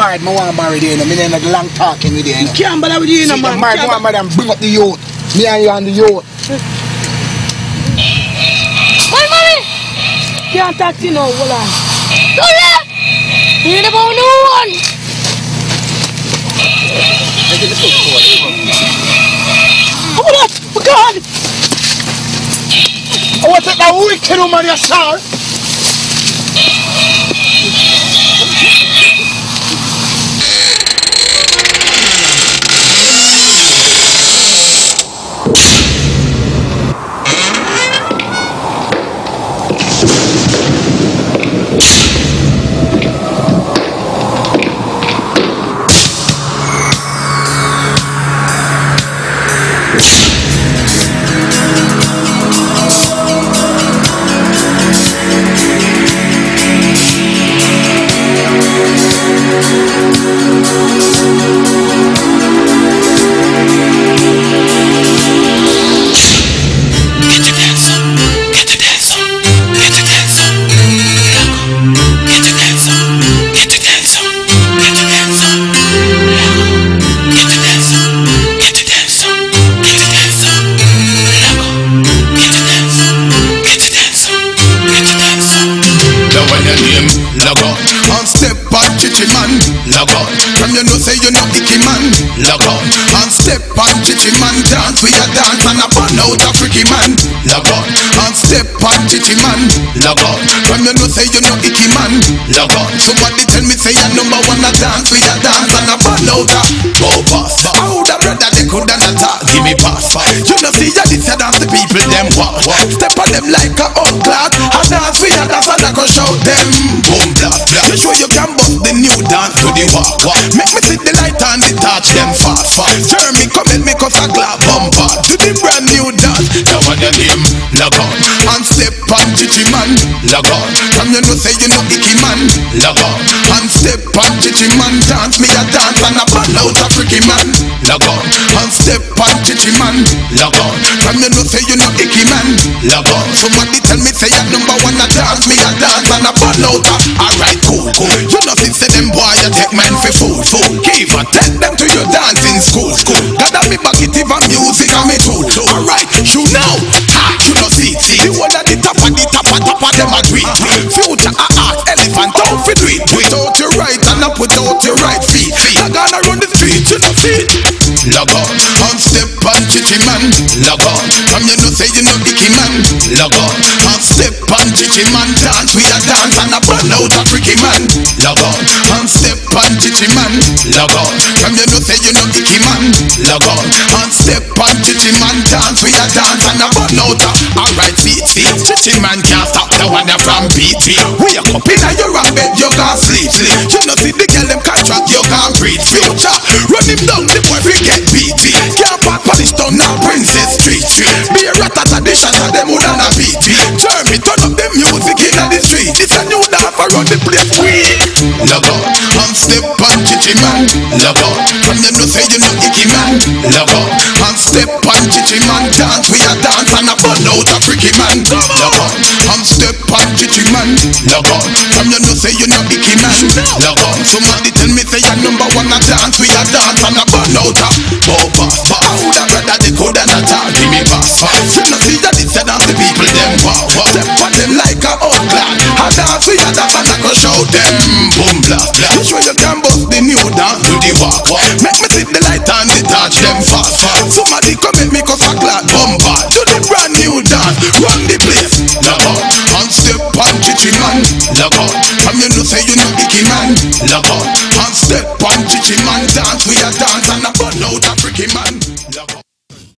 married, I want to marry you, me ain't long talking with you. You can't bother with you, man. I'm married, I want to marry and bring up the youth. Me and you and the youth. What, mommy? Can't talk to you now, hold on. Gloria! You need about no one. Hold on, oh God! I want to take that wicked woman, you sir. Log on, from you know say you know icky man. Log on, somebody tell me say you're number one a dance. We a dance and a ball out a go pass. I woulda brother they coulda not talk. Give me pass. You know see ya this a dance the people them walk. Step on them like a old clock. A dance we a dance and I go shout them boom blast. You sure you can bust the new dance to the walk. Make me see the light and the touch them fast. Jeremy come and make us a glad bumper to the brand new dance. Now on your name, log on and step on Chichi man. Log on, from you know say you know icky man. Log on, and step on Chichi man. Dance me a dance and a ball out a freaky man. Log on, and step on Chichi man. Log on, from you know say you know icky man. Log on, somebody tell me say you're number one a dance. Me a dance and a ball out a. Alright, cool. You know see say them boy you take man for food. Give and take them to your dancing school. Gather me back it even music and me too. Alright, you know, you know see. The one at the top of them agree. Future art, elephant, don't fit it. Put out your right and up without your right feet. Log on around the street, you know see. Log on, and step on Chichi man. Log on, from you know say you know icky man. Log on, and step on Chichi man. Dance we a dance and a ball out a freaky man. Log on, and step on Chichi man. Log on, from you know say you know icky man. Log on, and step on Chichi man. Dance we a dance and a ball out a. Alright, see, Chichi man can't stop the one that from BT. We a up in your wrong bed, you can't sleep. You know see the girl them contract, you can't breathe. Future, run him down, the boy we get BT. Can't park polish down now Princess Street. Be a ratata, the shatter, them would not beat. Jeremy, turn up the music in the street. It's a new dance around the place. Log on, and step on Chichi man. Log on, from you know say you know icky man. Log on, and step on Chichi man. Dance, we a dance and a ball out a freaky man. Log on, and step on Chichi man. Log on, from you know say you know icky man. Log on, somebody tell me say you're number one a dance. We a dance and a ball out a boba. But I woulda brother they coulda not talk. Give me pass. You know see that it's a dance the people them wow. Step on them like a old clock. A dance we a dance and I go show them boom blast. You sure you can bust the new dance to the walk. Make me see the light and the touch them fast. Somebody come and make us a glad bumper to the brand new dance. Run the place. Log on, and step on Chichi man. Log on, from you know say you know icky man. Log on, and step on Chichi man. Dance we a dance and a